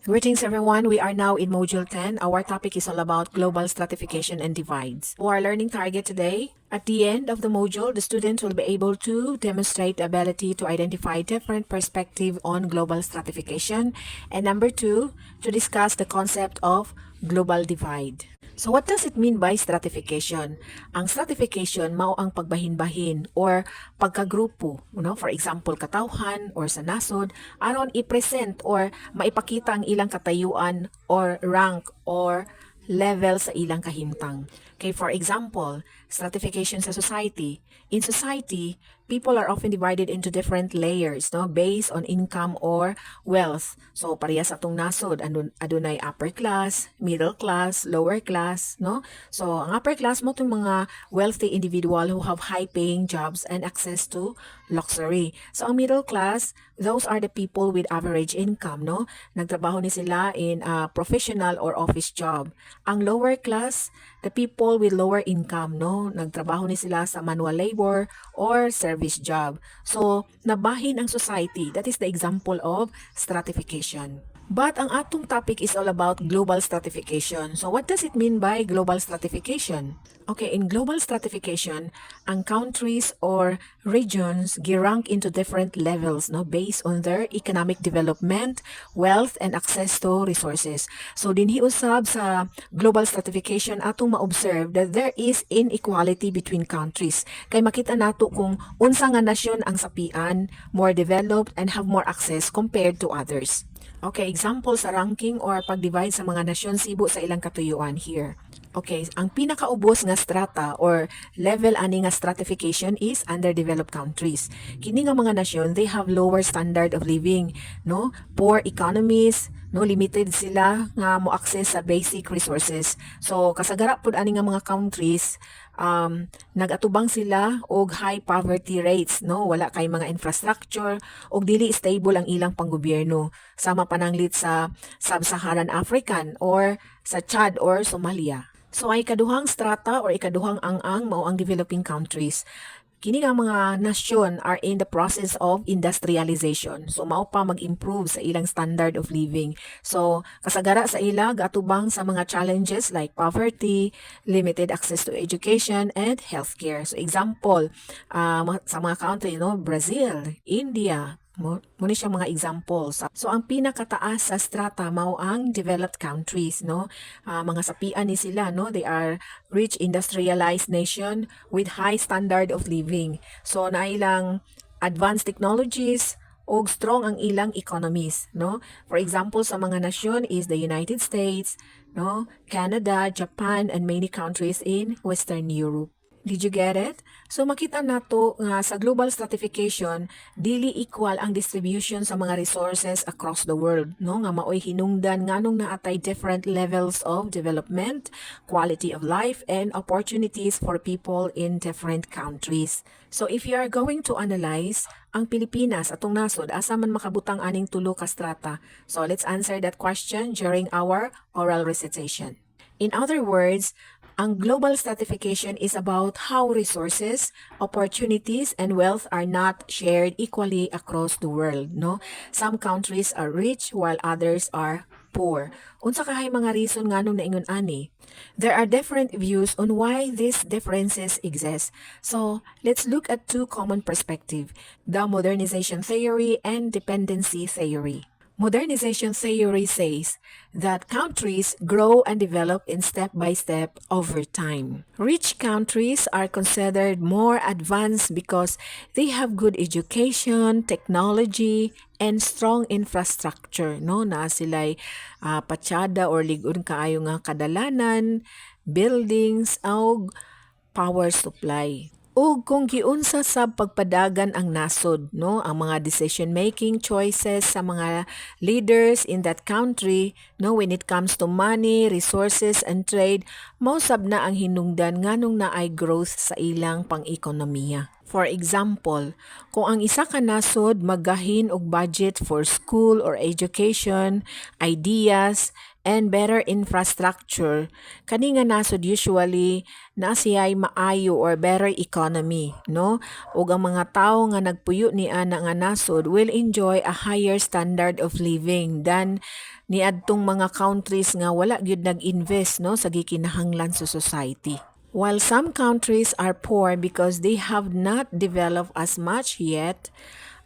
Greetings everyone, we are now in Module 10. Our topic is all about global stratification and divides. For our learning target today, at the end of the module, the students will be able to demonstrate the ability to identify different perspectives on global stratification. And number 2, to discuss the concept of global divide. So what does it mean by stratification? Ang stratification mao ang pagbahin-bahin or pagkagrupo, for example, katawhan or sa nasod, aron i-present or maipakita ang ilang katayuan or rank or level sa ilang kahimtang. Okay, for example, stratification sa society. In society, people are often divided into different layers, based on income or wealth. So, parehas atong nasod, adunay upper class, middle class, lower class, So, ang upper class mo itong mga wealthy individual who have high-paying jobs and access to luxury. So, ang middle class, those are the people with average income, Nagtrabaho ni sila in a professional or office job. Ang lower class, the people with lower income, Nagtrabaho ni sila sa manual labor or service job. So, nabahin ang society. That is the example of stratification. But ang atong topic is all about global stratification. So, what does it mean by global stratification? Okay, in global stratification, ang countries or regions girank into different levels, based on their economic development, wealth, and access to resources. So, dinhi usab sa global stratification atong ma-observe that there is inequality between countries. Kay makita nato kung unsa nga nasyon ang sapian, more developed, and have more access compared to others. Okay, example sa ranking or pag-divide sa mga nasyon sibo sa ilang katuyuan here. Okay, ang pinakaubos nga strata or level ani nga stratification is underdeveloped countries. Kini nga mga nasyon, they have lower standard of living, poor economies, limited sila nga mo access sa basic resources. So kasagara pud ani nga mga countries, nagatubang sila og high poverty rates, wala kay mga infrastructure og dili stable ang ilang panggobyerno, sama pananglit sa sub-Saharan African or sa Chad or Somalia. So ay ikaduhang strata or ikaduhang ang mao ang developing countries. Kini nga mga nasyon are in the process of industrialization. So mao pa mag-improve sa ilang standard of living. So kasagara sa ila gatubang sa mga challenges like poverty, limited access to education and healthcare. So example sa mga country, Brazil, India, muna siya mga examples. So, ang pinakataas sa strata mao ang developed countries, mga sapian ni sila, They are rich industrialized nation with high standard of living. So, na ilang advanced technologies og strong ang ilang economies, For example, sa mga nasyon is the United States, Canada, Japan, and many countries in Western Europe. Did you get it? So makita nato nga sa global stratification, dili equal ang distribution sa mga resources across the world, nga maoy hinungdan nganong naatay different levels of development, quality of life, and opportunities for people in different countries. So if you are going to analyze ang Pilipinas atong nasod, asa man makabutang aning tulo ka strata? So let's answer that question during our oral recitation. In other words, ang global stratification is about how resources, opportunities, and wealth are not shared equally across the world, Some countries are rich while others are poor. Unsa kahay mga reason nganong naingon ani? There are different views on why these differences exist. So, let's look at two common perspectives, the modernization theory and dependency theory. Modernization theory says that countries grow and develop in step-by-step over time. Rich countries are considered more advanced because they have good education, technology, and strong infrastructure, na sila'y patsada or ligon kaayo nga kadalanan, buildings, o power supply. O kung giunsa sa pagpadagan ang nasod, ang mga decision-making choices sa mga leaders in that country, when it comes to money, resources, and trade, mausab na ang hinungdan nganong naay growth sa ilang pang-ekonomiya. For example, kung ang isa ka nasod magahin og budget for school or education, ideas, and better infrastructure, kani nga nasod usually na siya'y maayo or better economy, no? Ug ang mga tao nga nagpuyo ni ana nga nasod will enjoy a higher standard of living than niadtong mga countries nga wala gyud nag-invest no sa gikinahanglan sa society. While some countries are poor because they have not developed as much yet,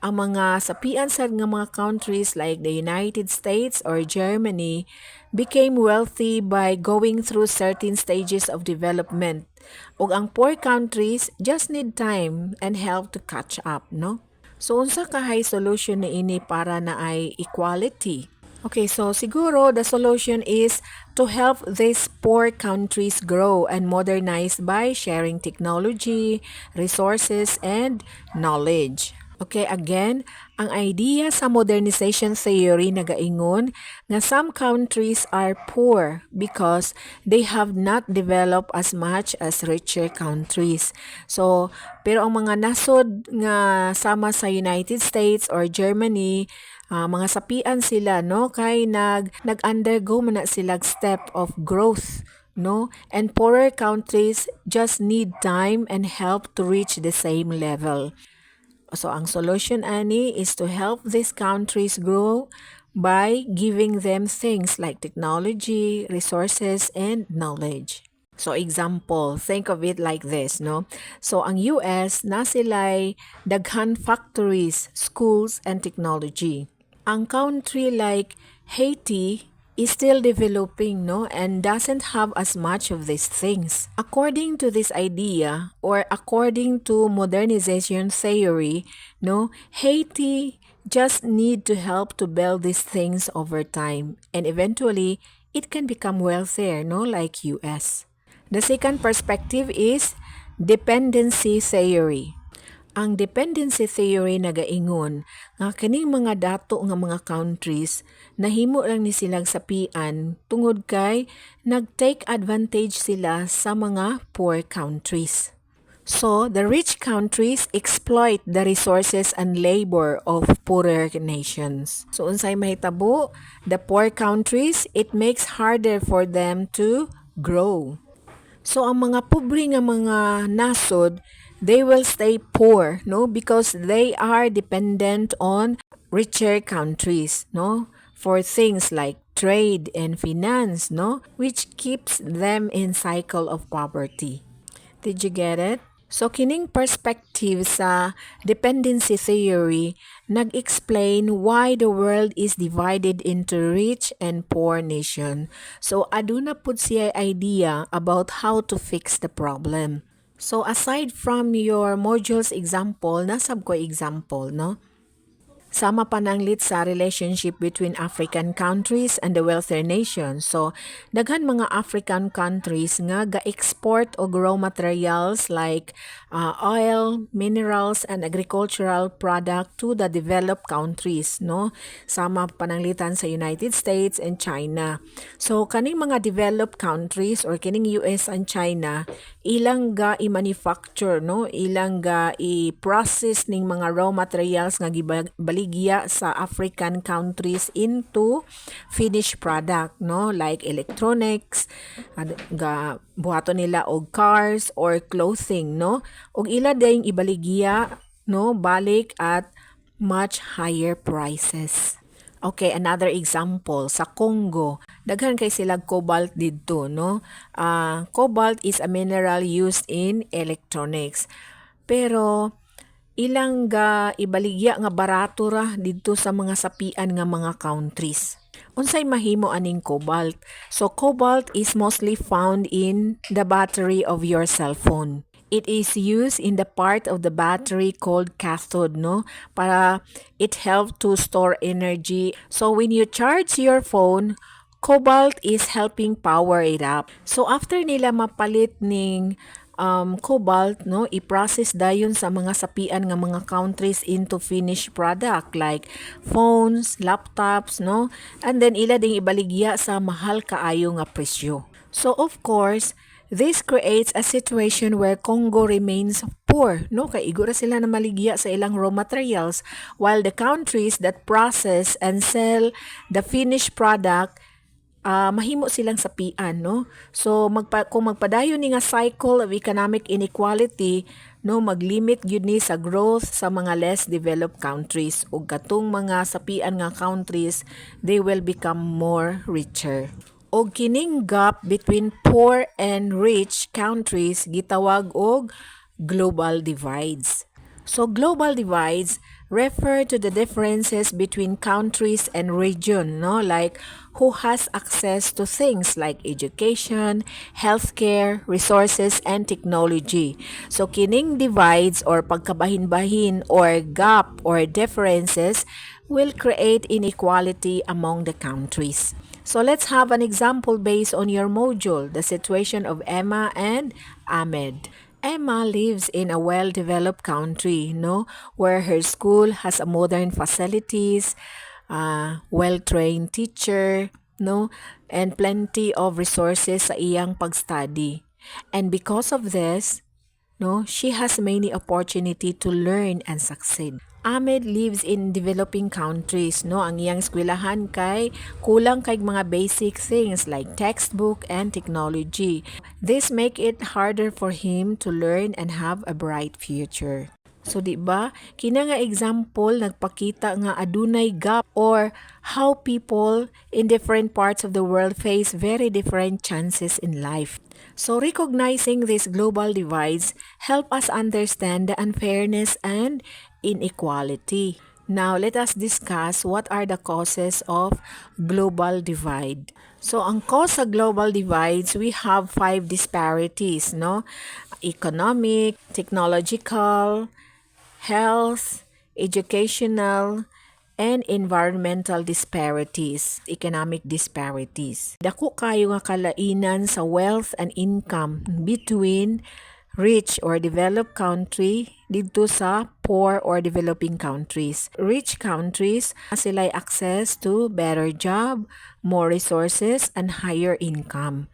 ang mga sapian sad nga mga countries like the United States or Germany became wealthy by going through certain stages of development. Ug ang poor countries just need time and help to catch up, no? So unsa kahay solution ni ini para na ay equality? Okay, so siguro the solution is to help these poor countries grow and modernize by sharing technology, resources, and knowledge. Okay, again, ang idea sa modernization theory nagaingon nga some countries are poor because they have not developed as much as richer countries. So, pero ang mga nasod nga sama sa United States or Germany, mga sapian sila no kay nag-undergo man na sila step of growth no, and poorer countries just need time and help to reach the same level. So ang solution ani is to help these countries grow by giving them things like technology, resources, and knowledge. So example, think of it like this, no? So ang US na sila'y daghan factories, schools, and technology. Ang country like Haiti is still developing, no, and doesn't have as much of these things. According to this idea, or according to modernization theory, no, Haiti just need to help to build these things over time, and eventually it can become wealthier, no, like US. The second perspective is dependency theory. Ang dependency theory nagaingon nga kining mga dato nga mga countries nahimo lang ni silang sapian tungod kay nag-take advantage sila sa mga poor countries. So, the rich countries exploit the resources and labor of poorer nations. So, unsay mahitabo, the poor countries, it makes harder for them to grow. So, ang mga pobre nga mga nasod, they will stay poor, no, because they are dependent on richer countries, no, for things like trade and finance, no, which keeps them in cycle of poverty. Did you get it? So kining perspective sa dependency theory nag-explain why the world is divided into rich and poor nation. So aduna pud siya idea about how to fix the problem. So aside from your modules example, nasab ko example, no? Sama pananglit sa relationship between African countries and the wealthier nations. So, daghan mga African countries nga ga-export og raw materials like oil, minerals, and agricultural product to the developed countries, no? Sama pananglitan sa United States and China. So, kaning mga developed countries or kining US and China, ilang ga i-manufacture, no? Ilang ga i-process ning mga raw materials nga gibaligya sa African countries into finished product, no, like electronics, ga buhaton nila og cars or clothing, no, og ila dayong ibaligya, no, balik at much higher prices. Okay, another example sa Congo, daghan kay silag cobalt didto, no. Cobalt is a mineral used in electronics, pero ilang ga ibaligya nga barato ra didto sa mga sapian nga mga countries. Unsay mahimo aning cobalt? So cobalt is mostly found in the battery of your cell phone. It is used in the part of the battery called cathode, no? Para it help to store energy. So when you charge your phone, cobalt is helping power it up. So after nila mapalit ning cobalt, no, i-process dayon sa mga sapian nga mga countries into finished product like phones, laptops, no, and then ila ding ibaligya sa mahal kaayo nga presyo. So of course, this creates a situation where Congo remains poor, no, kay igura sila na maligya sa ilang raw materials, while the countries that process and sell the finished product mahimo silang sapian, no? So kung magpadayon ni nga cycle of economic inequality, no, maglimit gyud ni sa growth sa mga less developed countries ug katong mga sapian nga countries, they will become more richer. Og kining gap between poor and rich countries gitawag og global divides. So global divides refer to the differences between countries and region, no? Like who has access to things like education, healthcare, resources, and technology. So kining divides or pagkabahin-bahin or gap or differences will create inequality among the countries. So let's have an example based on your module, the situation of Emma and Ahmed. Emma lives in a well-developed country, no, where her school has a modern facilities, well-trained teacher, no, and plenty of resources sa iyang pag-study. And because of this, no, she has many opportunity to learn and succeed. Ahmed lives in developing countries, no, ang iyang eskwelahan kay kulang kay mga basic things like textbook and technology. This make it harder for him to learn and have a bright future. So di ba, kina nga example nagpakita nga adunay gap or how people in different parts of the world face very different chances in life. So recognizing these global divides help us understand the unfairness and inequality. Now, let us discuss what are the causes of global divide. So, ang cause sa global divides, we have 5 disparities, no? Economic, technological, health, educational, and environmental disparities, economic disparities. Dako kayo nga kalainan sa wealth and income between rich or developed country dito sa poor or developing countries. Rich countries, sila'y access to better job, more resources, and higher income.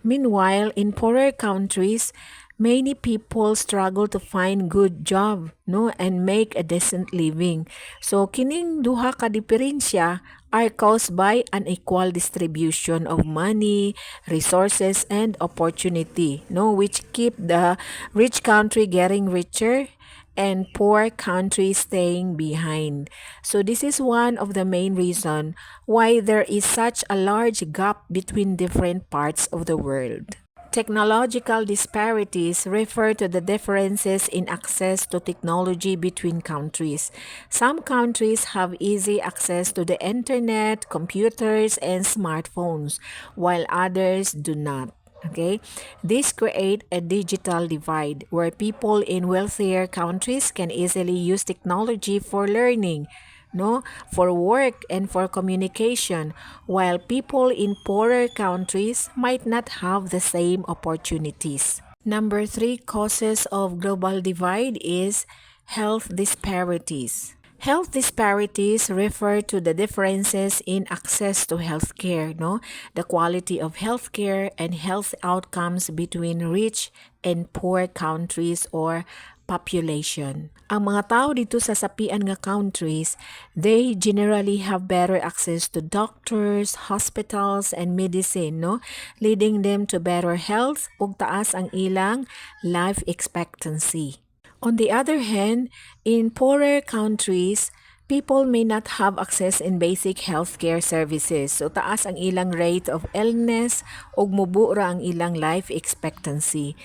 Meanwhile, in poorer countries, many people struggle to find good job, no, and make a decent living. So kining duha ka diferensya are caused by unequal distribution of money, resources, and opportunity, no, which keep the rich country getting richer and poor countries staying behind. So this is one of the main reason why there is such a large gap between different parts of the world. Technological disparities refer to the differences in access to technology between countries. Some countries have easy access to the internet, computers, and smartphones, while others do not. Okay, this create a digital divide where people in wealthier countries can easily use technology for learning, no, for work and for communication, while people in poorer countries might not have the same opportunities. Number 3 causes of global divide is health disparities. Health disparities refer to the differences in access to healthcare, no? The quality of healthcare and health outcomes between rich and poor countries or population. Ang mga tao dito sa sapian nga countries, they generally have better access to doctors, hospitals, and medicine, no? Leading them to better health ug taas ang ilang life expectancy. On the other hand, in poorer countries, people may not have access in basic healthcare services. So taas ang ilang rate of illness ug mubura ang ilang life expectancy.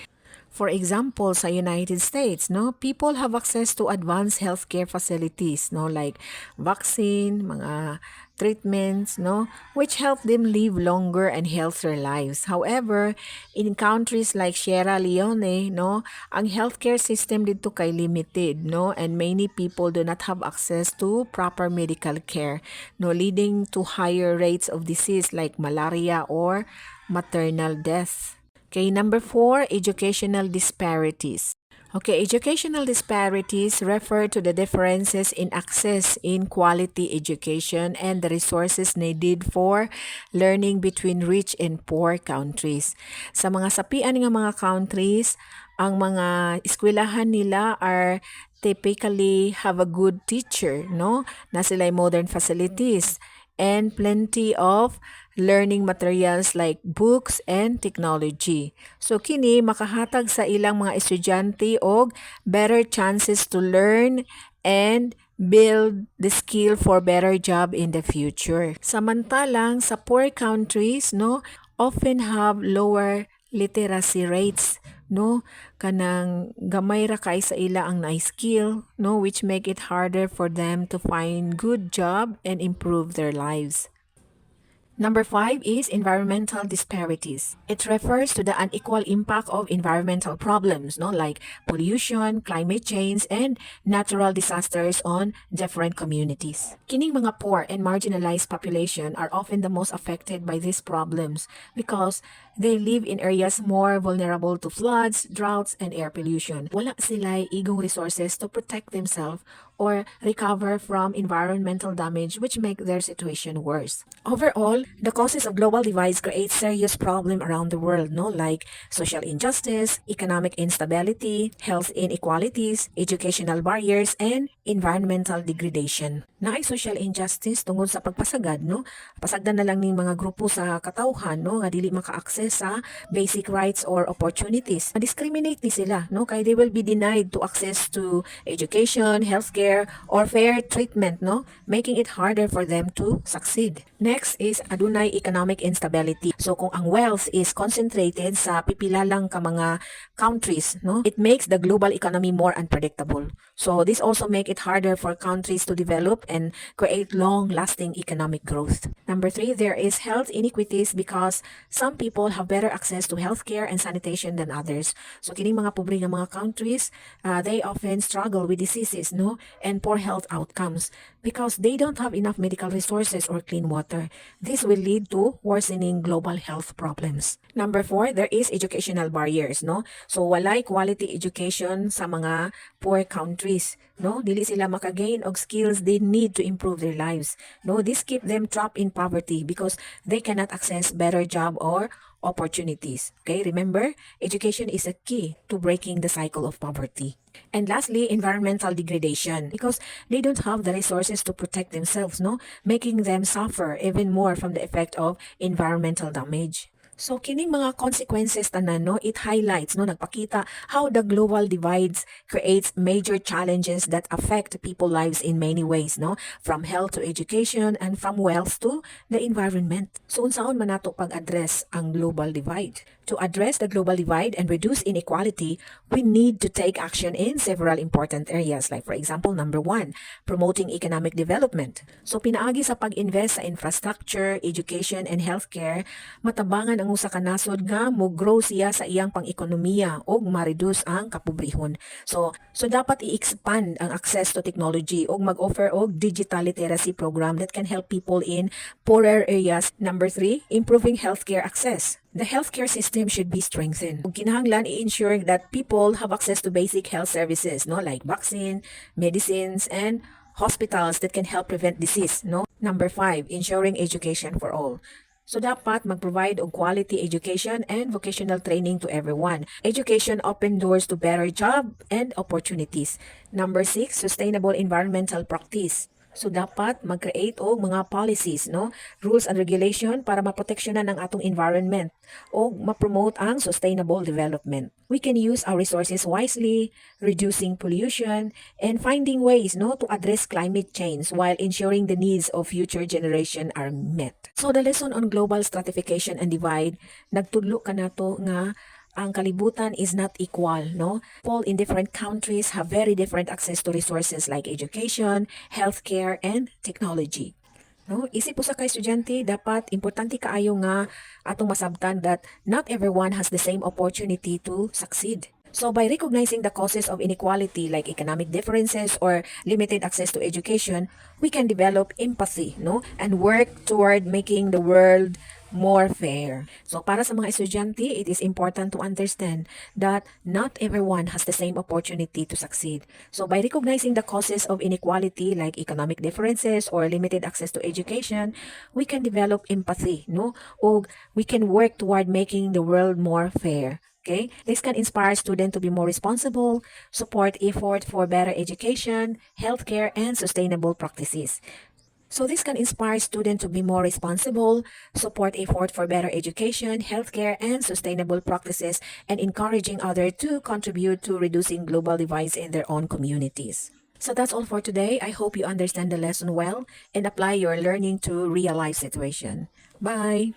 For example, sa United States, no, people have access to advanced healthcare facilities, no, like vaccine, mga treatments, no, which help them live longer and healthier lives. However, in countries like Sierra Leone, no, ang healthcare system dito kay limited, no, and many people do not have access to proper medical care, no, leading to higher rates of disease like malaria or maternal death. Okay, number 4, educational disparities. Okay, educational disparities refer to the differences in access in quality education and the resources needed for learning between rich and poor countries. Sa mga sapian nga mga countries, ang mga eskwelahan nila are typically have a good teacher, no? Na sila'y modern facilities and plenty of learning materials like books and technology. So kini makahatag sa ilang mga estudyante og better chances to learn and build the skill for better job in the future. Samantalang sa poor countries, no, often have lower literacy rates, no, kanang gamay ra kay sa ila ang na-skill, no, which make it harder for them to find good job and improve their lives. Number 5 is environmental disparities. It refers to the unequal impact of environmental problems, no, like pollution, climate change, and natural disasters on different communities. Kining mga poor and marginalized population are often the most affected by these problems because they live in areas more vulnerable to floods, droughts, and air pollution. Wala sila igong resources to protect themselves or recover from environmental damage, which make their situation worse. Overall, the causes of global divides create serious problems around the world, no, like social injustice, economic instability, health inequalities, educational barriers, and environmental degradation. Naay social injustice tungod sa pagpasagad, no? Pasagdan na lang ning mga grupo sa katawhan, no, nga dili maka-access sa basic rights or opportunities. Ma-discriminate ni sila, no, kay they will be denied to access to education, healthcare, or fair treatment, no, making it harder for them to succeed. Next is adunay economic instability. So kung ang wealth is concentrated sa pipila lang ka mga countries, no, it makes the global economy more unpredictable. So this also make it harder for countries to develop and create long-lasting economic growth. Number 3, there is health inequities because some people have better access to healthcare and sanitation than others. So kining mga pobre nga mga countries, they often struggle with diseases, no, and poor health outcomes because they don't have enough medical resources or clean water. This will lead to worsening global health problems. Number 4, there is educational barriers, no? So walay quality education sa mga poor countries, no? Dili sila makagain og skills they need to improve their lives. No, this keep them trapped in poverty because they cannot access better job or opportunities. Okay, remember, education is a key to breaking the cycle of poverty. And lastly, environmental degradation because they don't have the resources to protect themselves, no, making them suffer even more from the effect of environmental damage. So kining mga consequences tanan, no, it highlights, no, nagpakita how the global divides creates major challenges that affect people's lives in many ways, no, from health to education and from wealth to the environment. So unsaon man nato pag-address ang global divide? To address the global divide and reduce inequality, we need to take action in several important areas. Like for example, number 1, promoting economic development. So pinaagi sa pag-invest sa infrastructure, education, and healthcare, matabangan ang usa ka nasod nga mo-grow siya sa iyang pang-ekonomiya o ma-reduce ang kapobrehon. So dapat i-expand ang access to technology o mag-offer og digital literacy program that can help people in poorer areas. Number 3, improving healthcare access. The healthcare system should be strengthened. Kinahanglan i-ensure that people have access to basic health services, no, like vaccine, medicines, and hospitals that can help prevent disease, no. Number 5, ensuring education for all. So dapat mag-provide og quality education and vocational training to everyone. Education open doors to better job and opportunities. Number 6, sustainable environmental practice. So dapat mag-create og mga policies, no, rules and regulation para maproteksyonan ang atong environment o ma-promote ang sustainable development. We can use our resources wisely, reducing pollution, and finding ways, no, to address climate change while ensuring the needs of future generation are met. So the lesson on global stratification and divide, nagtudlo ka nato nga ang kalibutan is not equal, no? People in different countries have very different access to resources like education, healthcare, and technology. No, isip po sa kay estudyante, dapat importante kaayo nga atong masabtan that not everyone has the same opportunity to succeed. So by recognizing the causes of inequality like economic differences or limited access to education, we can develop empathy, no, and work toward making the world more fair. So para sa mga estudyante, it is important to understand that not everyone has the same opportunity to succeed. So by recognizing the causes of inequality like economic differences or limited access to education, we can develop empathy, no? O we can work toward making the world more fair. Okay? This can inspire students to be more responsible, support effort for better education, healthcare, and sustainable practices. So this can inspire students to be more responsible, support effort for better education, healthcare, and sustainable practices, and encouraging others to contribute to reducing global divides in their own communities. So that's all for today. I hope you understand the lesson well and apply your learning to real life situation. Bye!